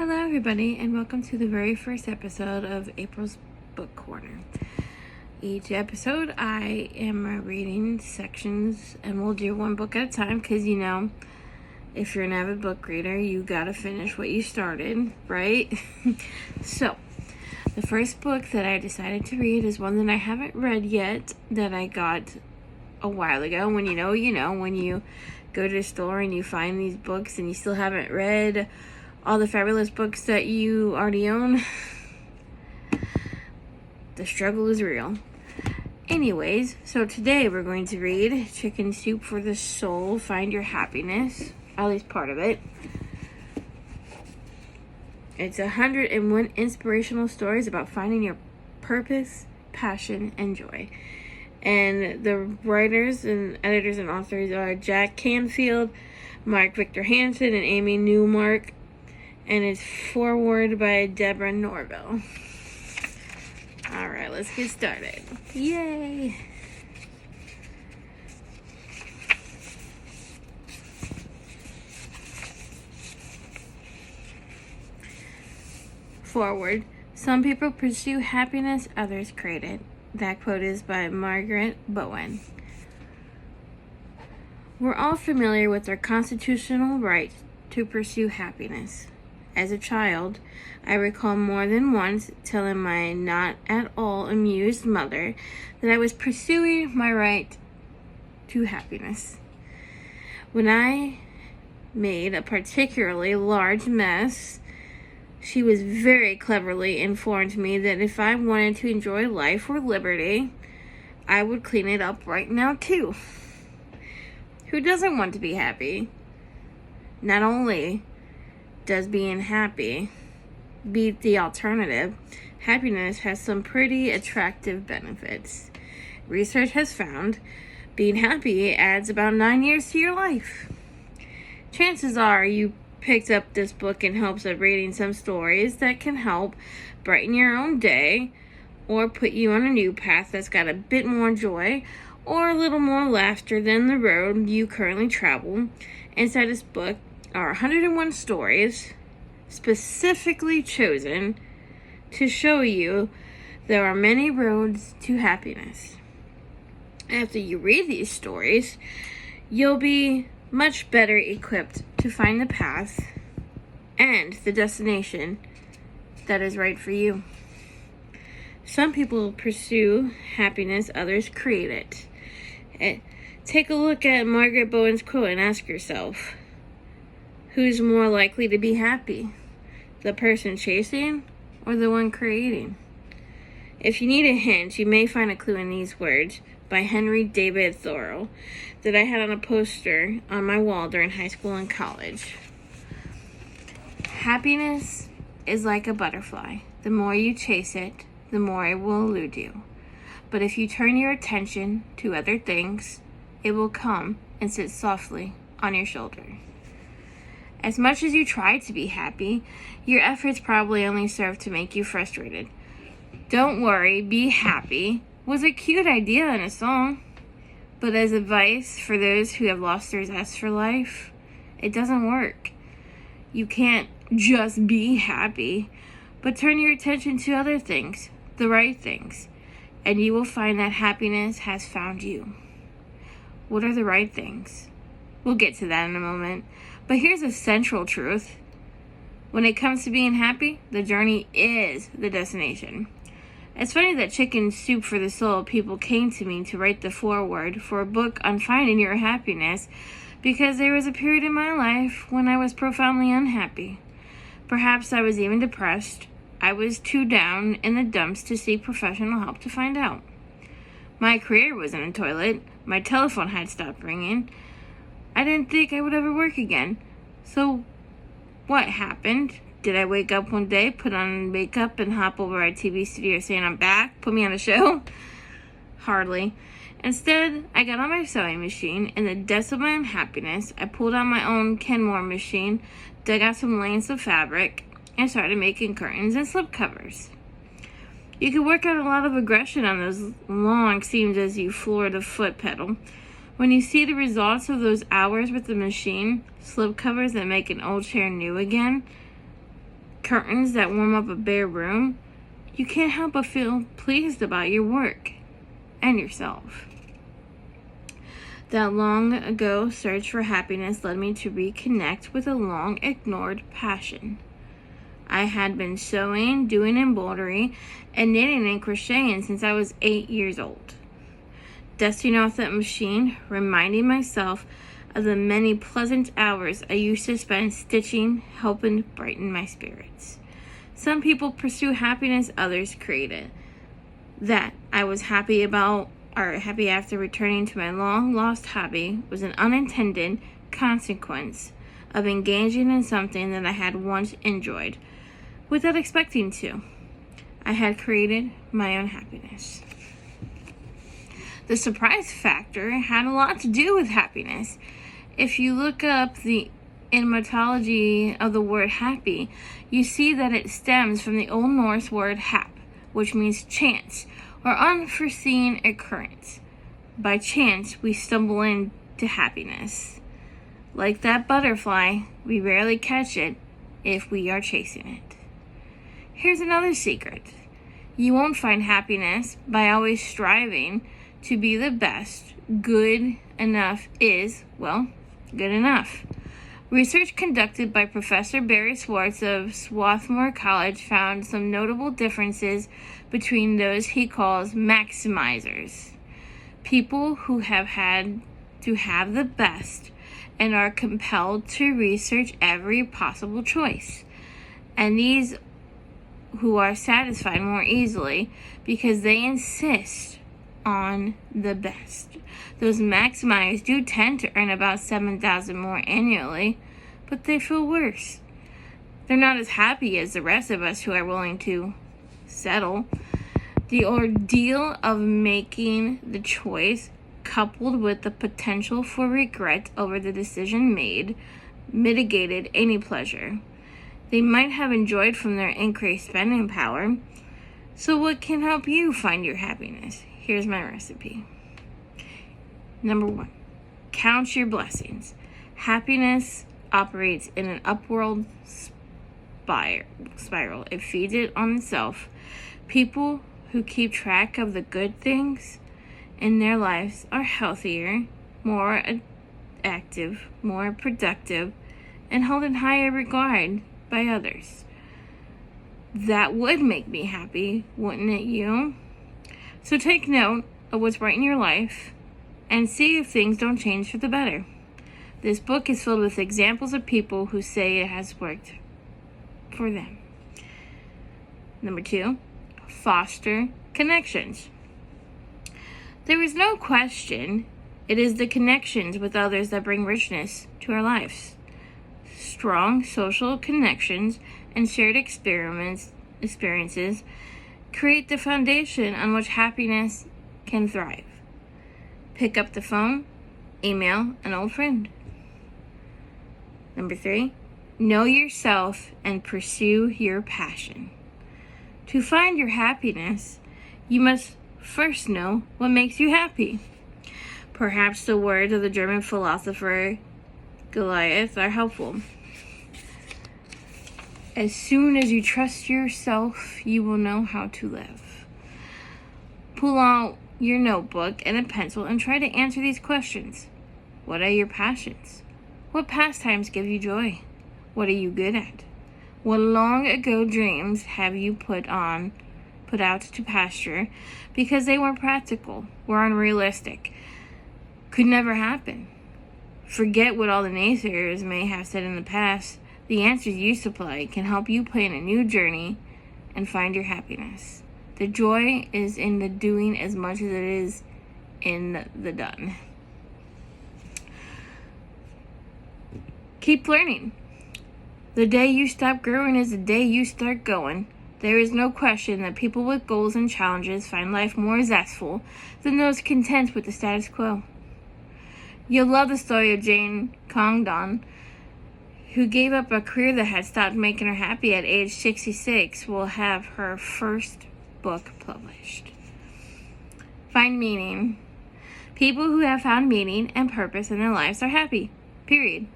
Hello everybody, and welcome to the very first episode of April's Book Corner. Each episode I am reading sections, and we'll do one book at a time because, if you're an avid book reader, you gotta finish what you started, right? So, the first book that I decided to read is one that I haven't read yet, that I got a while ago. When when you go to the store and you find these books and you still haven't read all the fabulous books that you already own. The struggle is real. Anyways, so today we're going to read Chicken Soup for the Soul, Find Your Happiness, at least part of it. It's 101 inspirational stories about finding your purpose, passion, and joy. And the writers and editors and authors are Jack Canfield, Mark Victor Hansen, and Amy Newmark. And it's Foreword by Deborah Norville. Alright, let's get started. Yay! Foreword. Some people pursue happiness, others create it. That quote is by Margaret Bowen. We're all familiar with our constitutional right to pursue happiness. As a child, I recall more than once telling my not at all amused mother that I was pursuing my right to happiness. When I made a particularly large mess, she was very cleverly informed me that if I wanted to enjoy life or liberty, I would clean it up right now too. Who doesn't want to be happy? Not only does being happy beat the alternative, happiness has some pretty attractive benefits. Research has found being happy adds about 9 years to your life. Chances are you picked up this book in hopes of reading some stories that can help brighten your own day or put you on a new path that's got a bit more joy or a little more laughter than the road you currently travel. Inside this book are 101 stories specifically chosen to show you there are many roads to happiness. After you read these stories, you'll be much better equipped to find the path and the destination that is right for you. Some people pursue happiness, others create it. Take a look at Margaret Bowen's quote and ask yourself, who's more likely to be happy? The person chasing or the one creating? If you need a hint, you may find a clue in these words by Henry David Thoreau that I had on a poster on my wall during high school and college. Happiness is like a butterfly. The more you chase it, the more it will elude you. But if you turn your attention to other things, it will come and sit softly on your shoulder. As much as you try to be happy, your efforts probably only serve to make you frustrated. Don't worry, be happy was a cute idea in a song. But as advice for those who have lost their zest for life, it doesn't work. You can't just be happy, but turn your attention to other things, the right things, and you will find that happiness has found you. What are the right things? We'll get to that in a moment. But here's a central truth. When it comes to being happy, the journey is the destination. It's funny that Chicken Soup for the Soul people came to me to write the foreword for a book on finding your happiness because there was a period in my life when I was profoundly unhappy. Perhaps I was even depressed. I was too down in the dumps to seek professional help to find out. My career was in a toilet. My telephone had stopped ringing. I didn't think I would ever work again. So, what happened? Did I wake up one day, put on makeup, and hop over at a TV studio saying I'm back, put me on a show? Hardly. Instead, I got on my sewing machine. In the depths of my unhappiness, I pulled out my own Kenmore machine, dug out some lengths of fabric, and started making curtains and slipcovers. You can work out a lot of aggression on those long seams as you floor the foot pedal. When you see the results of those hours with the machine, slipcovers that make an old chair new again, curtains that warm up a bare room, you can't help but feel pleased about your work and yourself. That long ago search for happiness led me to reconnect with a long ignored passion. I had been sewing, doing embroidery, and knitting and crocheting since I was 8 years old. Dusting off that machine, reminding myself of the many pleasant hours I used to spend stitching, helping brighten my spirits. Some people pursue happiness, others create it. That I was happy after returning to my long-lost hobby was an unintended consequence of engaging in something that I had once enjoyed without expecting to. I had created my own happiness. The surprise factor had a lot to do with happiness. If you look up the etymology of the word happy, you see that it stems from the Old Norse word hap, which means chance or unforeseen occurrence. By chance, we stumble into happiness. Like that butterfly, we rarely catch it if we are chasing it. Here's another secret. You won't find happiness by always striving to be the best. Good enough is, well, good enough. Research conducted by Professor Barry Swartz of Swarthmore College found some notable differences between those he calls maximizers, people who have had to have the best and are compelled to research every possible choice, and these who are satisfied more easily because they insist on the best. Those maximizers do tend to earn about $7,000 more annually, but they feel worse. They're not as happy as the rest of us who are willing to settle. The ordeal of making the choice, coupled with the potential for regret over the decision made, mitigated any pleasure they might have enjoyed from their increased spending power. So what can help you find your happiness? Here's my recipe. Number 1, count your blessings. Happiness operates in an upward spiral. It feeds it on itself. People who keep track of the good things in their lives are healthier, more active, more productive, and held in higher regard by others. That would make me happy, wouldn't it you? So take note of what's right in your life and see if things don't change for the better. This book is filled with examples of people who say it has worked for them. Number 2, foster connections. There is no question it is the connections with others that bring richness to our lives. Strong social connections and shared experiences create the foundation on which happiness can thrive. Pick up the phone, email an old friend. Number 3, know yourself and pursue your passion. To find your happiness, you must first know what makes you happy. Perhaps the words of the German philosopher Goliath are helpful. As soon as you trust yourself, you will know how to live. Pull out your notebook and a pencil and try to answer these questions. What are your passions? What pastimes give you joy? What are you good at? What long ago dreams have you put out to pasture because they weren't practical, were unrealistic, could never happen? Forget what all the naysayers may have said in the past. The answers you supply can help you plan a new journey and find your happiness. The joy is in the doing as much as it is in the done. Keep learning. The day you stop growing is the day you start going. There is no question that people with goals and challenges find life more zestful than those content with the status quo. You'll love the story of Jane Condon, who gave up a career that had stopped making her happy at age 66, will have her first book published. Find meaning. People who have found meaning and purpose in their lives are happy. Period.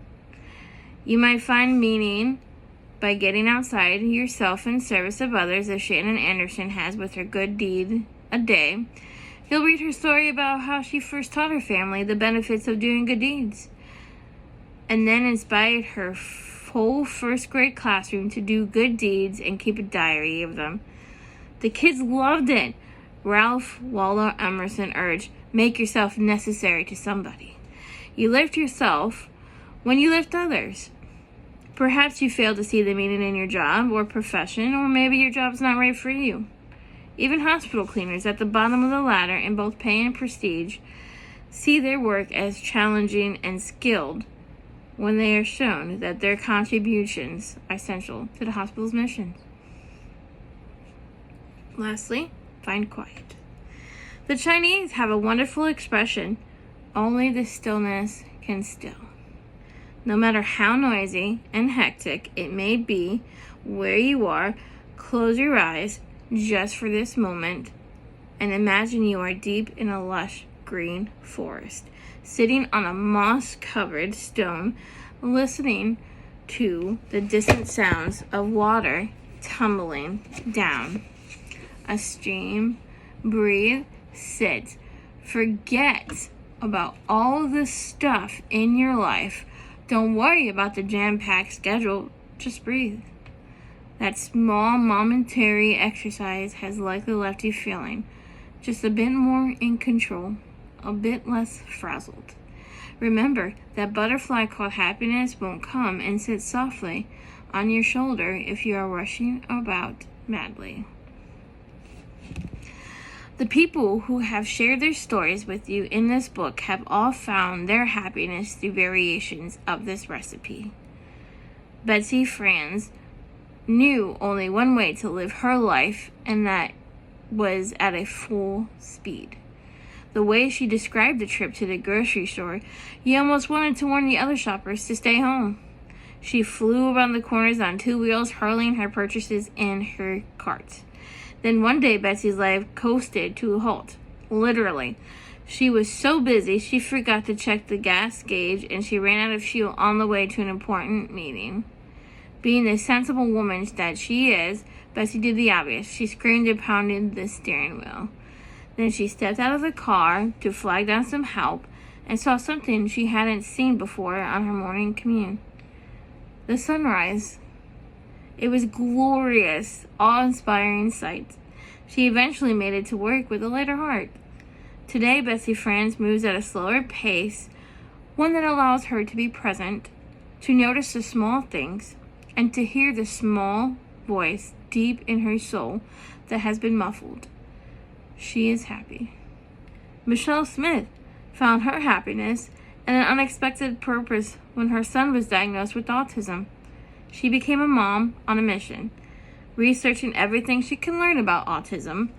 You might find meaning by getting outside yourself in service of others, as Shannon Anderson has with her Good Deed a Day. You'll read her story about how she first taught her family the benefits of doing good deeds, and then inspired her whole first grade classroom to do good deeds and keep a diary of them. The kids loved it. Ralph Waldo Emerson urged, make yourself necessary to somebody. You lift yourself when you lift others. Perhaps you fail to see the meaning in your job or profession, or maybe your job's not right for you. Even hospital cleaners at the bottom of the ladder in both pay and prestige see their work as challenging and skilled when they are shown that their contributions are essential to the hospital's mission. Lastly, find quiet. The Chinese have a wonderful expression, only the stillness can still. No matter how noisy and hectic it may be where you are, close your eyes just for this moment and imagine you are deep in a lush green forest, sitting on a moss-covered stone, listening to the distant sounds of water tumbling down a stream. Breathe, sit, forget about all the stuff in your life. Don't worry about the jam-packed schedule, just breathe. That small momentary exercise has likely left you feeling just a bit more in control, a bit less frazzled. Remember, that butterfly called happiness won't come and sit softly on your shoulder if you are rushing about madly. The people who have shared their stories with you in this book have all found their happiness through variations of this recipe. Betsy Franz knew only one way to live her life, and that was at a full speed. The way she described the trip to the grocery store, you almost wanted to warn the other shoppers to stay home. She flew around the corners on 2 wheels, hurling her purchases in her cart. Then one day, Betsy's life coasted to a halt. Literally. She was so busy, she forgot to check the gas gauge, and she ran out of fuel on the way to an important meeting. Being the sensible woman that she is, Betsy did the obvious. She screamed and pounded the steering wheel. Then she stepped out of the car to flag down some help and saw something she hadn't seen before on her morning commute. The sunrise. It was glorious, awe-inspiring sight. She eventually made it to work with a lighter heart. Today, Betsy Franz moves at a slower pace, one that allows her to be present, to notice the small things, and to hear the small voice deep in her soul that has been muffled. She is happy. Michelle Smith found her happiness and an unexpected purpose when her son was diagnosed with autism. She became a mom on a mission, researching everything she can learn about autism,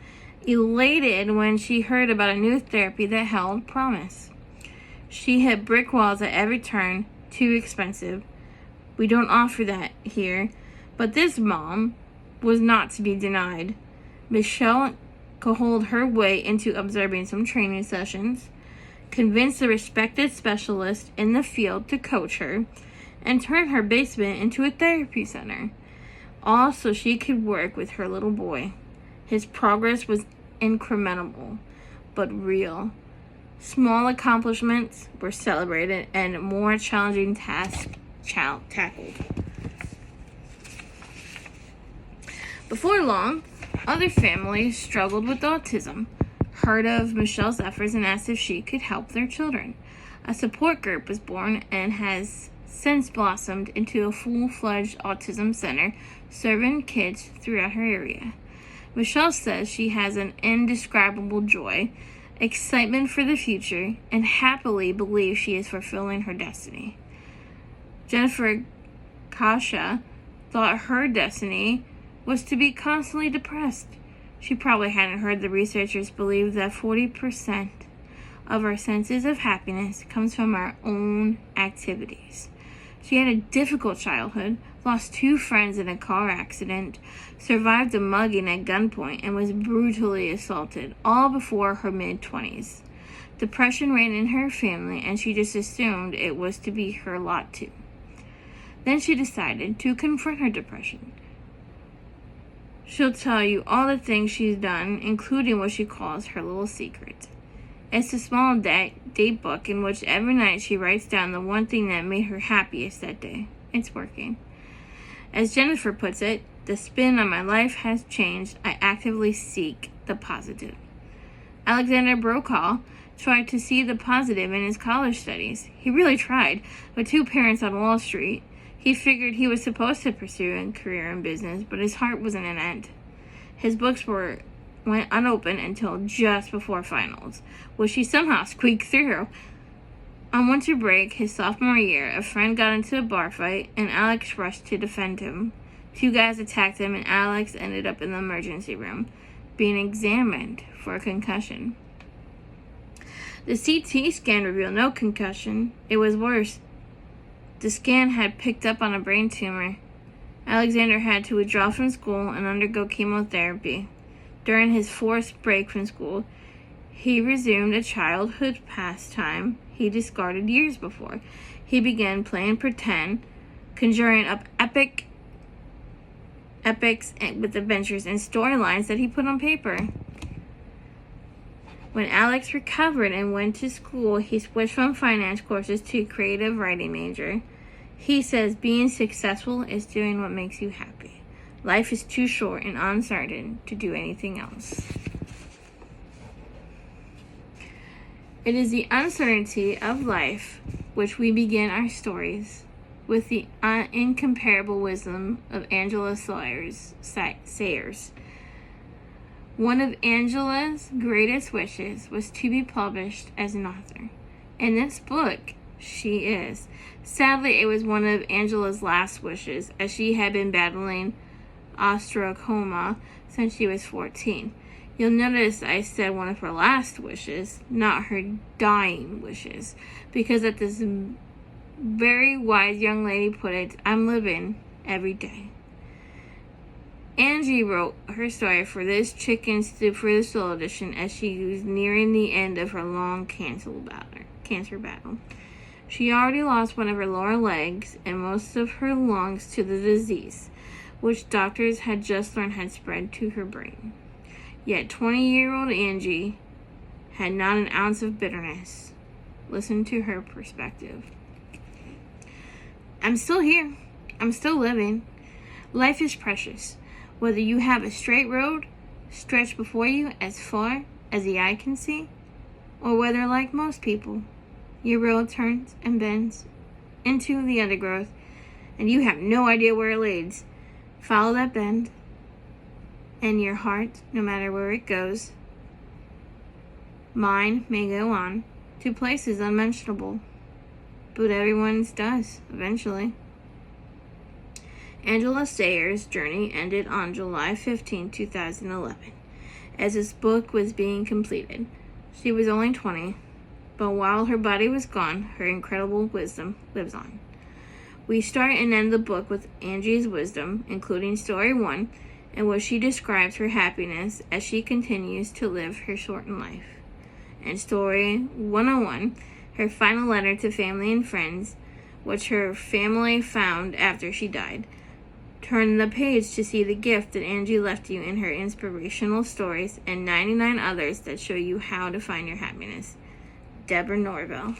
elated when she heard about a new therapy that held promise. She hit brick walls at every turn, too expensive. We don't offer that here, but this mom was not to be denied. Michelle cajoled her way into observing some training sessions, convinced a respected specialist in the field to coach her, and turned her basement into a therapy center, all so she could work with her little boy. His progress was incremental, but real. Small accomplishments were celebrated and more challenging tasks tackled. Before long, other families struggled with autism, heard of Michelle's efforts, and asked if she could help their children. A support group was born and has since blossomed into a full-fledged autism center serving kids throughout her area. Michelle says she has an indescribable joy, excitement for the future, and happily believes she is fulfilling her destiny. Jennifer Kasha thought her destiny was to be constantly depressed. She probably hadn't heard the researchers believe that 40% of our senses of happiness comes from our own activities. She had a difficult childhood, lost 2 friends in a car accident, survived a mugging at gunpoint, and was brutally assaulted, all before her mid-20s. Depression ran in her family, and she just assumed it was to be her lot too. Then she decided to confront her depression. She'll tell you all the things she's done, including what she calls her little secret. It's a small date book in which every night she writes down the one thing that made her happiest that day. It's working. As Jennifer puts it, the spin on my life has changed. I actively seek the positive. Alexander Brokaw tried to see the positive in his college studies. He really tried. With 2 parents on Wall Street, he figured he was supposed to pursue a career in business, but his heart wasn't in it. His books went unopened until just before finals, which he somehow squeaked through. On winter break, his sophomore year, a friend got into a bar fight, and Alex rushed to defend him. 2 guys attacked him, and Alex ended up in the emergency room, being examined for a concussion. The CT scan revealed no concussion. It was worse. The scan had picked up on a brain tumor. Alexander had to withdraw from school and undergo chemotherapy. During his forced break from school, he resumed a childhood pastime he discarded years before. He began playing pretend, conjuring up epics with adventures and storylines that he put on paper. When Alex recovered and went to school, he switched from finance courses to creative writing major. He says being successful is doing what makes you happy. Life is too short and uncertain to do anything else. It is the uncertainty of life which we begin our stories with the incomparable wisdom of Angela Sayers. One of Angela's greatest wishes was to be published as an author. In this book, she is. Sadly, it was one of Angela's last wishes, as she had been battling osteosarcoma since she was 14. You'll notice I said one of her last wishes, not her dying wishes, because as this very wise young lady put it, I'm living every day. Angie wrote her story for this Chicken Soup for the Soul edition as she was nearing the end of her long cancer battle. She already lost one of her lower legs and most of her lungs to the disease, which doctors had just learned had spread to her brain. Yet 20-year-old Angie had not an ounce of bitterness. Listen to her perspective. I'm still here. I'm still living. Life is precious. Whether you have a straight road stretched before you as far as the eye can see, or whether, like most people, your road turns and bends into the undergrowth and you have no idea where it leads, follow that bend, and your heart, no matter where it goes, mine may go on to places unmentionable, but everyone's does eventually. Angela Sayers' journey ended on July 15, 2011, as this book was being completed. She was only 20, but while her body was gone, her incredible wisdom lives on. We start and end the book with Angie's wisdom, including Story 1, in which she describes her happiness as she continues to live her shortened life. And Story 101, her final letter to family and friends, which her family found after she died. Turn the page to see the gift that Angie left you in her inspirational stories and 99 others that show you how to find your happiness. Deborah Norville.